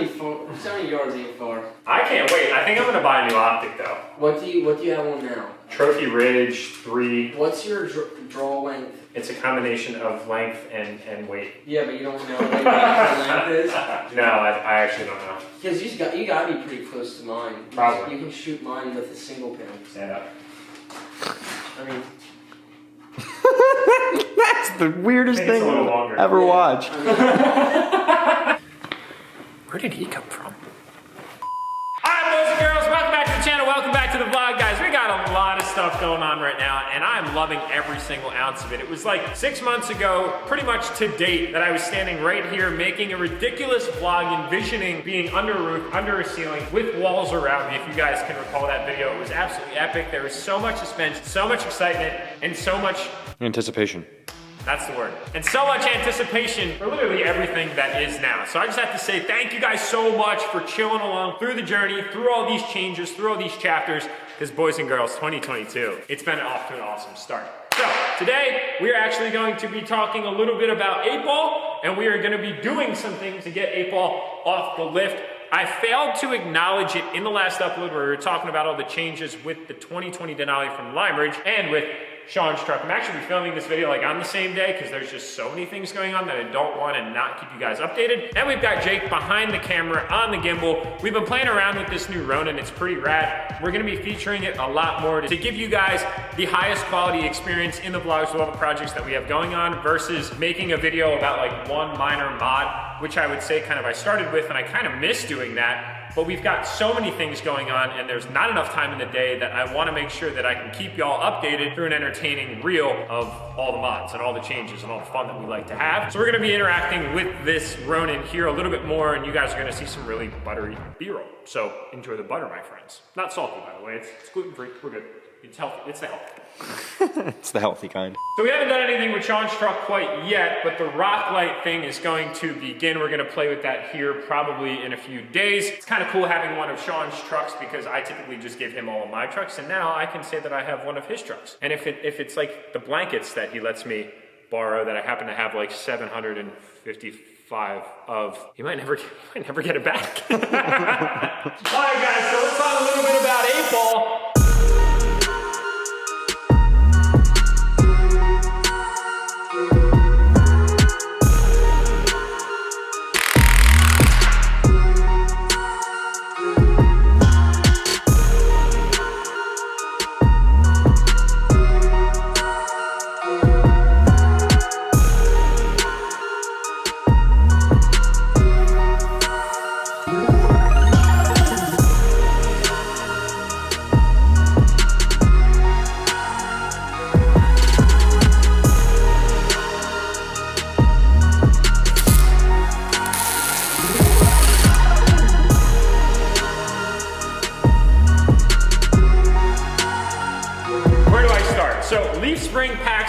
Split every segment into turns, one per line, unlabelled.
70 yards ain't far.
I can't wait. I think I'm gonna buy a new optic though.
What do you have on now?
Trophy Ridge 3.
What's your draw length?
It's a combination of length and weight.
Yeah, but you don't know what your length is?
No, I actually don't know.
Because you gotta be pretty close to mine.
Probably.
You can shoot mine with a single pin.
Stand up.
I mean...
That's the weirdest thing I've ever watched.
Where did he come from? Alright, boys and girls, welcome back to the channel. Welcome back to the vlog, guys. We got a lot of stuff going on right now, and I'm loving every single ounce of it. It was like 6 months ago, pretty much to date, that I was standing right here making a ridiculous vlog, envisioning being under a roof, under a ceiling, with walls around me. If you guys can recall that video, it was absolutely epic. There was so much suspense, so much excitement, and so much
anticipation.
That's the word. And so much anticipation for literally everything that is now. So I just have to say thank you guys so much for chilling along through the journey, through all these changes, through all these chapters, because boys and girls, 2022, it's been off to an awesome start. So today, we are actually going to be talking a little bit about 8-ball, and we are gonna be doing some things to get 8-ball off the lift. I failed to acknowledge it in the last upload where we were talking about all the changes with the 2020 Denali from Lime Ridge and with Sean's truck. I'm actually filming this video like on the same day because there's just so many things going on that I don't want to not keep you guys updated. And we've got Jake behind the camera on the gimbal. We've been playing around with this new Ronin. It's pretty rad. We're going to be featuring it a lot more to give you guys the highest quality experience in the vlogs with all the projects that we have going on versus making a video about like one minor mod, which I would say kind of I started with, and I kind of miss doing that. But we've got so many things going on, and there's not enough time in the day that I want to make sure that I can keep y'all updated through an entertaining reel of all the mods and all the changes and all the fun that we like to have. So we're going to be interacting with this Ronin here a little bit more, and you guys are going to see some really buttery B-roll. So enjoy the butter, my friends. Not salty, by the way. It's gluten-free. We're good. It's healthy. It's the healthy.
It's the healthy kind.
So we haven't done anything with Sean's truck quite yet, but the rock light thing is going to begin. We're gonna play with that here probably in a few days. It's kind of cool having one of Sean's trucks because I typically just give him all of my trucks, and now I can say that I have one of his trucks. And if it's like the blankets that he lets me borrow that I happen to have like 755 of, he might never get it back. All right, guys, so let's talk a little bit about 8-ball.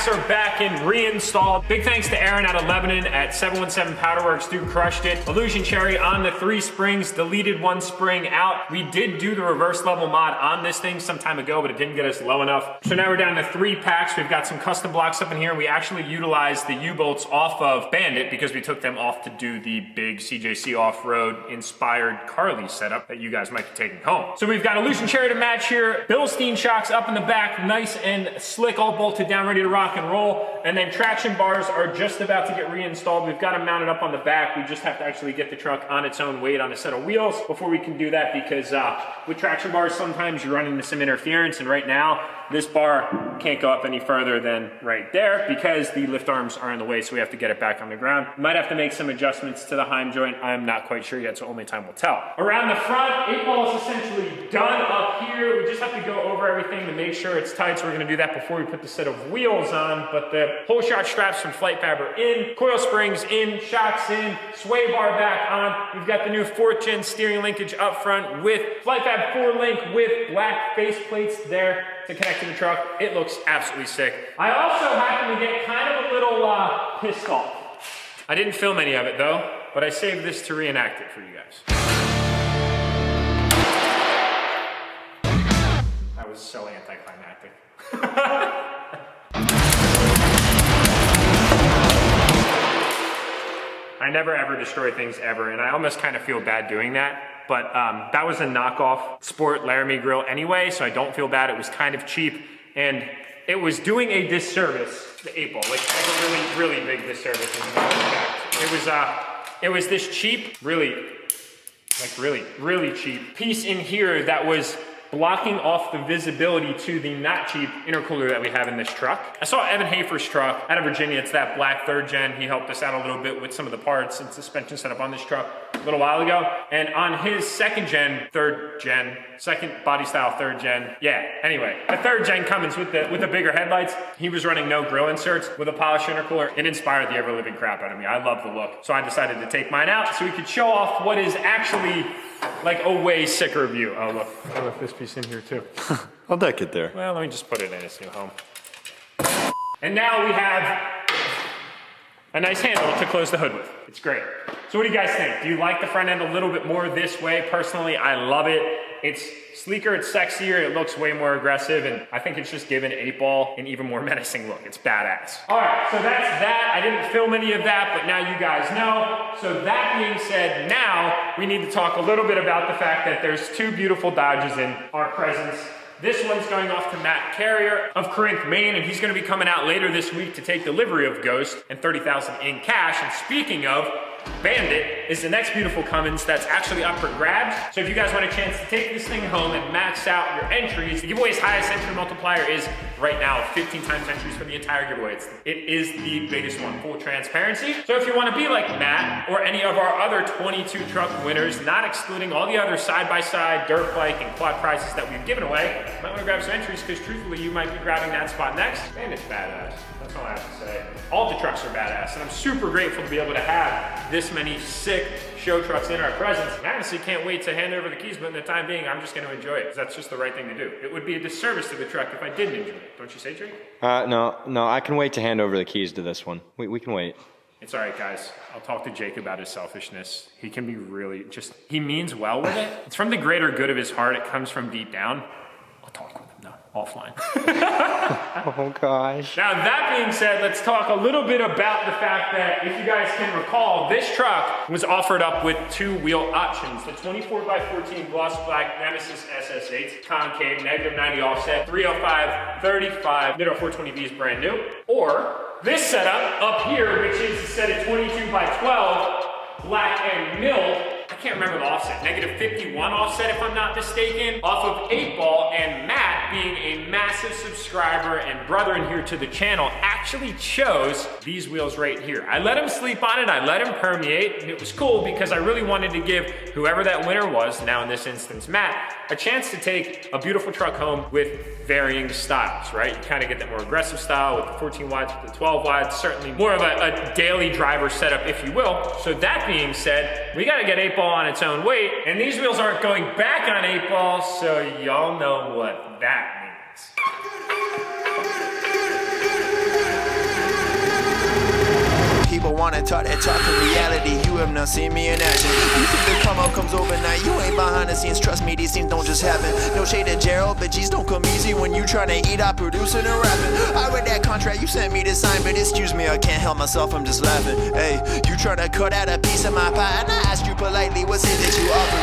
Are back and reinstalled. Big thanks to Aaron out of Lebanon at 717 Powderworks. Dude crushed it. Illusion Cherry on the 3 springs, deleted 1 spring out. We did do the reverse level mod on this thing some time ago, but it didn't get us low enough. So now we're down to 3 packs. We've got some custom blocks up in here. We actually utilized the U-bolts off of Bandit because we took them off to do the big CJC off-road inspired Carly setup that you guys might be taking home. So we've got Illusion Cherry to match here. Bilstein shocks up in the back, nice and slick, all bolted down, ready to rock and roll. And then traction bars are just about to get reinstalled. We've got them mounted up on the back. We just have to actually get the truck on its own weight on a set of wheels before we can do that, because with traction bars sometimes you run into some interference, and right now this bar can't go up any further than right there because the lift arms are in the way, so we have to get it back on the ground. Might have to make some adjustments to the Heim joint. I'm not quite sure yet, so only time will tell. Around the front, 8-ball is essentially done up here. We just have to go over everything to make sure it's tight, so we're gonna do that before we put the set of wheels on. But the whole shot straps from Flight Fab are in, coil springs in, shocks in, sway bar back on. We've got the new 4th gen steering linkage up front with Flight Fab 4-link with black face plates there to connect to the truck. It looks absolutely sick. I also happened to get kind of a little pissed off. I didn't film any of it though, but I saved this to reenact it for you guys. That was so anticlimactic. I I never ever destroy things ever, and I almost kind of feel bad doing that. But that was a knockoff Sport Laramie grill anyway, so I don't feel bad. It was kind of cheap, and it was doing a disservice to the 8 ball, like a really, really big disservice. It was this cheap, really cheap piece in here that was blocking off the visibility to the not cheap intercooler that we have in this truck. I saw Evan Hafer's truck out of Virginia. It's that black 3rd gen. He helped us out a little bit with some of the parts and suspension setup on this truck a little while ago. And on his 2nd gen, 3rd gen, second body style 3rd gen. Yeah, anyway, the 3rd gen Cummins with the bigger headlights. He was running no grill inserts with a polished intercooler. It inspired the ever-living crap out of me. I love the look. So I decided to take mine out so we could show off what is actually like a way sicker view. Oh look, I left this piece in here too.
How'd that get there?
Well, let me just put it in its new home. And now we have a nice handle to close the hood with. It's great. So what do you guys think? Do you like the front end a little bit more this way? Personally, I love it. It's sleeker, it's sexier, it looks way more aggressive, and I think it's just given 8 ball an even more menacing look. It's badass. All right, so that's that. I didn't film any of that, but now you guys know. So that being said, now we need to talk a little bit about the fact that there's 2 beautiful Dodges in our presence. This one's going off to Matt Carrier of Corinth, Maine, and he's gonna be coming out later this week to take delivery of Ghost and $30,000 in cash. And speaking of, Bandit is the next beautiful Cummins that's actually up for grabs. So if you guys want a chance to take this thing home and max out your entries, the giveaway's highest entry multiplier is right now 15 times entries for the entire giveaway. It is the biggest one, full transparency. So if you want to be like Matt or any of our other 22 truck winners, not excluding all the other side-by-side, dirt bike, and quad prizes that we've given away, you might want to grab some entries because truthfully you might be grabbing that spot next. Bandit's badass. That's all I have to say. All the trucks are badass, and I'm super grateful to be able to have this many sick show trucks in our presence. I honestly can't wait to hand over the keys, but in the time being, I'm just going to enjoy it because that's just the right thing to do. It would be a disservice to the truck if I didn't enjoy it. Don't you say, Drake?
No, I can wait to hand over the keys to this one. We can wait.
It's all right, guys. I'll talk to Jake about his selfishness. He can be really he means well with it. It's from the greater good of his heart. It comes from deep down. I'll talk with him now, offline.
Oh gosh.
Now that being said, let's talk a little bit about the fact that if you guys can recall, this truck was offered up with 2 wheel options. The 24x14 gloss black Nemesis SS8, concave, -90 offset, 305, 35, Nitto 420B is brand new. Or this setup up here, which is a set of 22x12, black and milled. I can't remember the offset, -51 offset if I'm not mistaken, off of 8 ball. And Matt, being a massive subscriber and brother in here to the channel, actually chose these wheels right here. I let him sleep on it, I let him permeate, and it was cool because I really wanted to give whoever that winner was, now in this instance Matt, a chance to take a beautiful truck home with varying styles, right? You kind of get that more aggressive style with the 14 wides, with the 12 wides, certainly more of a daily driver setup, if you will. So that being said, we gotta get 8 ball on its own weight, and these wheels aren't going back on 8 ball, so y'all know what that means.
People wanna talk that talk in reality. You have not seen me in action. You think the come out comes overnight? You ain't behind the scenes. Trust me, these things don't just happen. No shade to Gerald, but G's don't come easy when you tryna eat out producing and rapping. I read that contract you sent me to sign, but excuse me, I can't help myself. I'm just laughing. Hey, you tryna cut out a piece of my pie, and I asked you politely, what's it that you offer?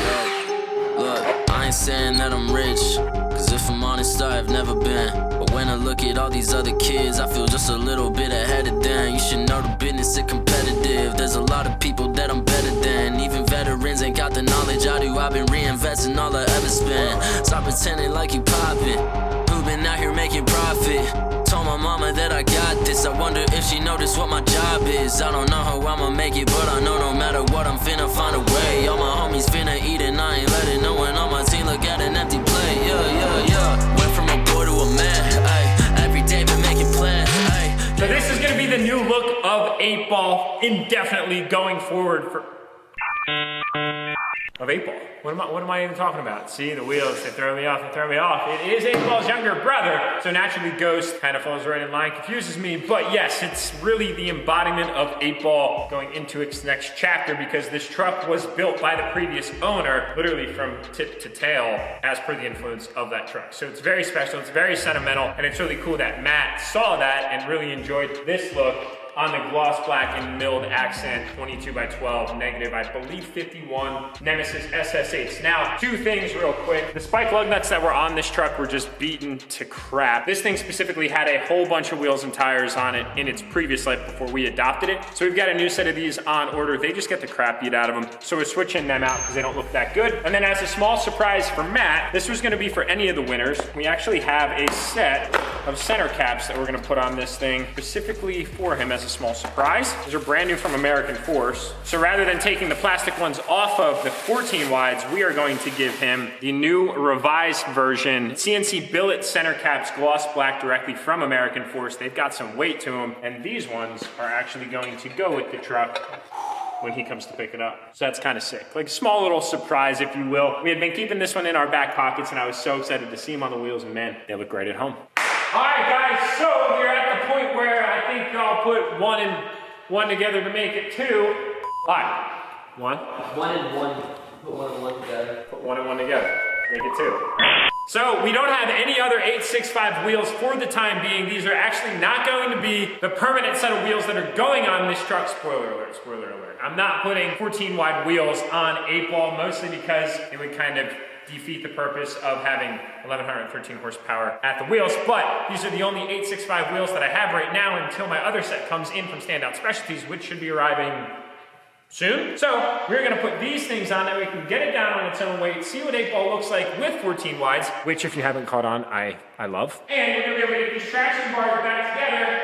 Look, I ain't saying that I'm rich, cause if I'm honest, I've never been. But when I look at all these other kids, I feel just a little bit ahead of them. You should know the business is competitive. There's a lot of people that I'm better than. Even veterans ain't got the knowledge I do. I've been reinvesting all I ever spent. Stop pretending like you poppin'. Who been out here making profit? Told my mama that I got this. I wonder if she noticed what my job is. I don't know how I'ma make it, but I know no matter what, I'm finna find a way. All my homies finna eat and I ain't letting no one on my team look at an empty plate. Yeah. Went from a boy to a man. Ay, every day been making plans. Ay.
So this is gonna be the new look of 8 ball indefinitely going forward for of 8 ball. What am I even talking about? See, the wheels, they throw me off, It is 8 ball's younger brother, so naturally Ghost kind of falls right in line, confuses me, but yes, it's really the embodiment of 8 ball going into its next chapter because this truck was built by the previous owner, literally from tip to tail, as per the influence of that truck. So it's very special, it's very sentimental, and it's really cool that Matt saw that and really enjoyed this look. on the gloss black and milled accent 22x12 negative, I believe 51 Nemesis SSH. Now, two things real quick. The spike lug nuts that were on this truck were just beaten to crap. This thing specifically had a whole bunch of wheels and tires on it in its previous life before we adopted it. So we've got a new set of these on order. They just get the crap beat out of them. So we're switching them out because they don't look that good. And then as a small surprise for Matt, this was gonna be for any of the winners. We actually have a set of center caps that we're gonna put on this thing specifically for him as a small surprise. These are brand new from American Force. So rather than taking the plastic ones off of the 14 wides, we are going to give him the new revised version CNC billet center caps gloss black directly from American Force. They've got some weight to them, and these ones are actually going to go with the truck when he comes to pick it up. So that's kind of sick. Like a small little surprise, if you will. We had been keeping this one in our back pockets, and I was so excited to see them on the wheels, and man, they look great at home. All right, guys, so we're at the point where I think I'll put one and one together to make it two. All right, one.
One and one. Put one and one together.
Put one and one together, make it two. So we don't have any other 865 wheels for the time being. These are actually not going to be the permanent set of wheels that are going on this truck. Spoiler alert, spoiler alert. I'm not putting 14 wide wheels on 8-ball, mostly because it would kind of defeat the purpose of having 1113 horsepower at the wheels, but these are the only 865 wheels that I have right now until my other set comes in from Standout Specialties, which should be arriving soon. So we're gonna put these things on that we can get it down on its own weight, see what 8-ball looks like with 14 wides, which if you haven't caught on, I love. And we're gonna be able to get these traction bars back together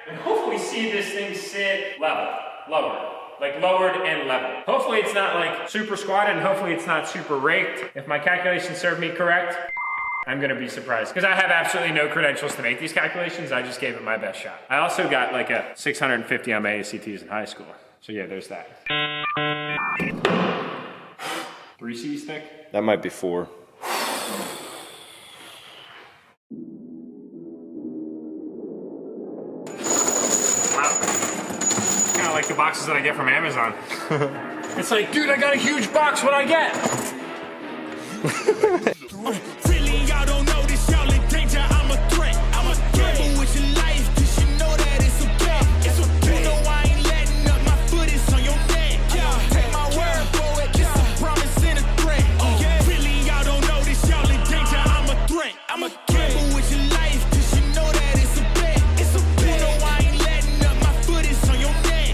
and hopefully see this thing sit level, lower. Like lowered and level. Hopefully it's not like super squatted, and hopefully it's not super raked. If my calculations serve me correct, I'm gonna be surprised. Because I have absolutely no credentials to make these calculations, I just gave it my best shot. I also got like a 650 on my ACTs in high school. So yeah, there's that. 3 C's thick?
That might be 4.
Like the boxes that I get from Amazon. It's like, dude, I got a huge box, what'd I get?
Really, y'all don't know this, y'all in danger, I'm a threat. I'm a gamble with your life, cause you know that it's a bet. It's a bet. You know I ain't letting up, my foot is on your neck. Take my word for it, it's a promise and a threat. Really, y'all don't know this, y'all in danger, I'm a threat. I'm a gamble with your life, cause you know that it's a bet. It's a bet. You know I ain't letting up, my foot is on your neck.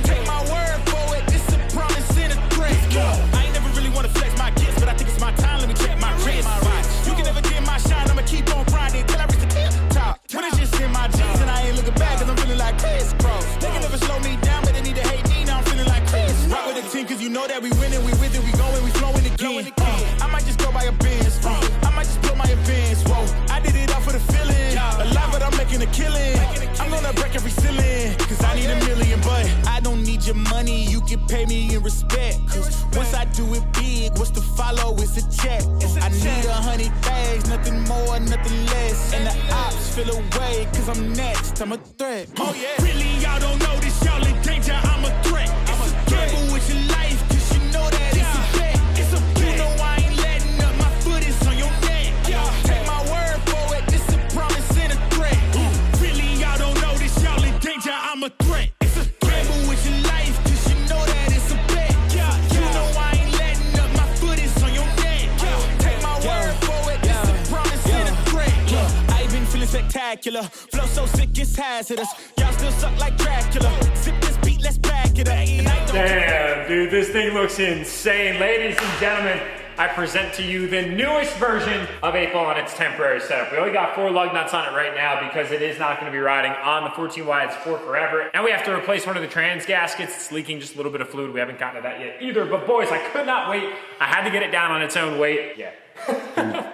Take my word for it, it's a promise and a threat. I ain't never really wanna flex my gifts, but I think it's my time, let me check my wrist. You can never get my shine, I'ma keep on grinding till I reach the tip top. When it's just in my jeans and I ain't looking back, cause I'm feeling like Chris, bro. They can never slow me down, but they need to hate me, now I'm feeling like Chris. Rock with the team, cause you know that we winning, we with it, we going, we flowing again. I might just go by a Benz, I might just blow my advance, whoa. I did it all for the feeling, alive but I'm making a killing. I'm gonna break every ceiling, cause I need a million, but I don't need your money, you can pay me in respect. Cause once I do it big, what's to follow is a check. I need 100 bags, nothing more, nothing less. And the ops feel away, cause I'm next, I'm a threat. Oh yeah. Really, y'all don't know this, y'all in danger, I'm a threat. I'm a gamble with your life, cause you know that it's a bet. It's a bet. You know I ain't letting up, my foot is on your neck. Take my word for it, it's a promise and a threat. Really, y'all don't know this, y'all in danger, I'm a threat. It's a gamble with your life, cause you know that it's a bet. You know I ain't letting up, my foot is on your neck. Take my word for it, it's a promise and a threat. I ain't been feeling spectacular, flow so sick it's hazardous. Y'all still suck like Dracula. Sip this beat, let's back it up.
Damn, dude, this thing looks insane. Ladies and gentlemen, I present to you the newest version of 8-ball on its temporary setup. We only got 4 lug nuts on it right now because it is not going to be riding on the 14 wides for forever. And we have to replace one of the trans gaskets. It's leaking just a little bit of fluid. We haven't gotten to that yet either. But boys, I could not wait. I had to get it down on its own weight. Yeah.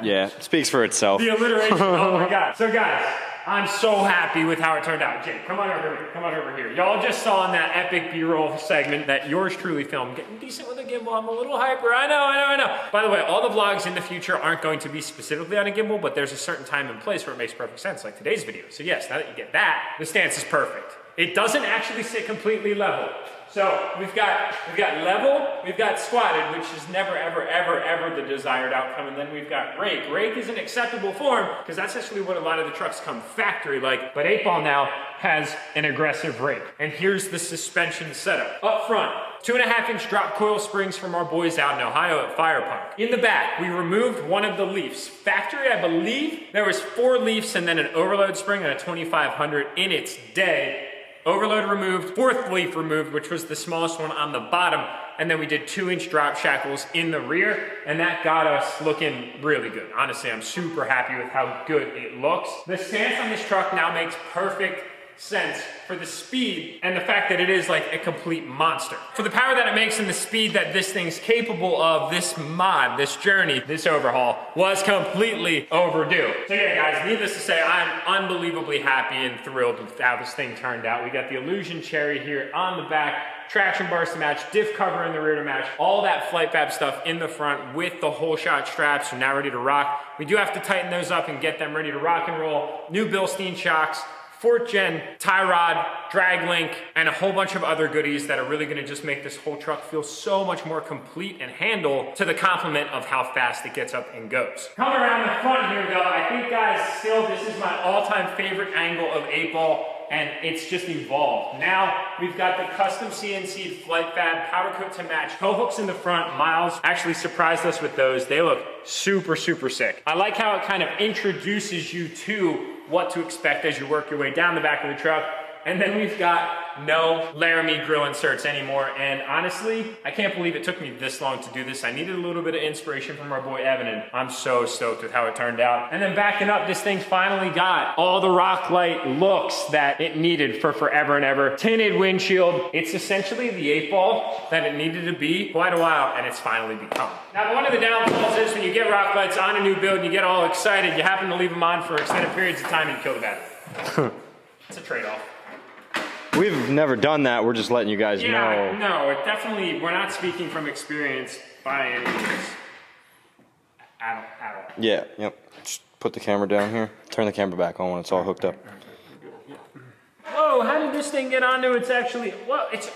Yeah, it speaks for itself.
The alliteration, oh my God. So guys, I'm so happy with how it turned out. Jake, come on over here. Y'all just saw in that epic B-roll segment that yours truly filmed. Getting decent with a gimbal, I'm a little hyper, I know. By the way, all the vlogs in the future aren't going to be specifically on a gimbal, but there's a certain time and place where it makes perfect sense, like today's video. So yes, now that you get that, the stance is perfect. It doesn't actually sit completely level. So we've got level, we've got squatted, which is never, ever, ever, ever the desired outcome. And then we've got rake. Rake is an acceptable form because that's actually what a lot of the trucks come factory like. But 8-Ball now has an aggressive rake. And here's the suspension setup. Up front, 2.5-inch drop coil springs from our boys out in Ohio at Fire Punk. In the back, we removed one of the leafs. Factory, I believe, there was 4 leafs and then an overload spring and a 2500 in its day. Overload removed, 4th leaf removed, which was the smallest one on the bottom, and then we did 2-inch drop shackles in the rear, and that got us looking really good. Honestly, I'm super happy with how good it looks. The stance on this truck now makes perfect sense for the speed and the fact that it is like a complete monster. For the power that it makes and the speed that this thing's capable of, this mod, this journey, this overhaul was completely overdue. So yeah, guys, needless to say, I'm unbelievably happy and thrilled with how this thing turned out. We got the Illusion Cherry here on the back, traction bars to match, diff cover in the rear to match, all that flight fab stuff in the front with the whole shot straps, so now ready to rock. We do have to tighten those up and get them ready to rock and roll. New Bilstein shocks, 4th gen tie rod, drag link, and a whole bunch of other goodies that are really gonna just make this whole truck feel so much more complete and handle to the complement of how fast it gets up and goes. Coming around the front here though, I think guys, still this is my all-time favorite angle of 8-Ball, and it's just evolved. Now we've got the custom CNC flight fab powder coat to match tow hooks in the front. Miles actually surprised us with those. They look super, super sick. I like how it kind of introduces you to what to expect as you work your way down the back of the truck. And then we've got no Laramie grill inserts anymore. And honestly, I can't believe it took me this long to do this. I needed a little bit of inspiration from our boy Evan, and I'm so stoked with how it turned out. And then backing up, this thing's finally got all the rock light looks that it needed for forever and ever. Tinted windshield. It's essentially the 8-Ball that it needed to be quite a while, and it's finally become. Now, one of the downfalls is when you get rock lights on a new build and you get all excited, you happen to leave them on for extended periods of time and you kill the battery. It's a trade-off.
We've never done that. We're just letting you guys know.
No, it definitely, we're not speaking from experience by any means. At all.
Yeah, yep. Just put the camera down here. Turn the camera back on when it's all hooked up.
Whoa, how did this thing get onto it's actually, well, it's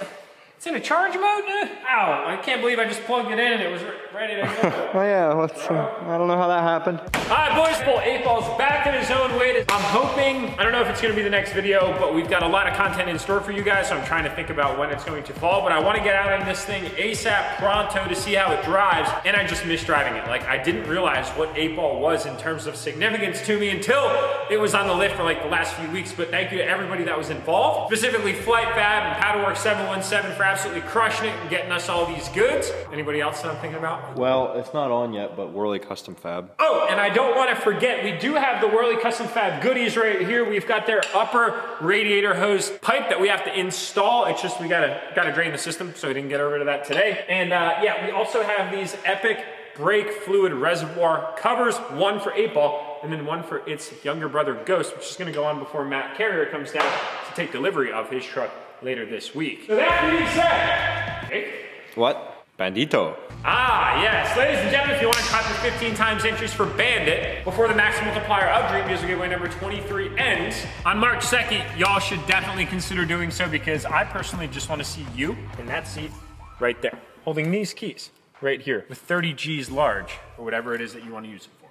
in a charge mode? Ow, I can't believe I just plugged it in and it was ready to go.
Oh yeah, I don't know how that happened.
All right, boys, 8-Ball's back in his own weight. I'm hoping, I don't know if it's gonna be the next video, but we've got a lot of content in store for you guys, so I'm trying to think about when it's going to fall, but I wanna get out on this thing ASAP pronto to see how it drives, and I just miss driving it. Like, I didn't realize what 8-Ball was in terms of significance to me until it was on the lift for like the last few weeks, but thank you to everybody that was involved, specifically Flight Fab and Powderworks 717 for absolutely crushing it and getting us all these goods. Anybody else that I'm thinking about?
Well, it's not on yet, but Whirly Custom Fab.
Oh, and I don't want to forget, we do have the Whirly Custom Fab goodies right here. We've got their upper radiator hose pipe that we have to install. It's just we gotta drain the system, so we didn't get over to that today. And yeah, we also have these epic brake fluid reservoir covers, one for 8-Ball and then one for its younger brother Ghost, which is going to go on before Matt Carrier comes down to take delivery of his truck later this week. So that being said, hey.
What? Bandito.
Ah, yes. Ladies and gentlemen, if you want to copy 15 times entries for Bandit before the Max Multiplier of Dream Music giveaway number 23 ends on March 2nd, y'all should definitely consider doing so, because I personally just want to see you in that seat right there, holding these keys right here with 30 G's large, or whatever it is that you want to use it for.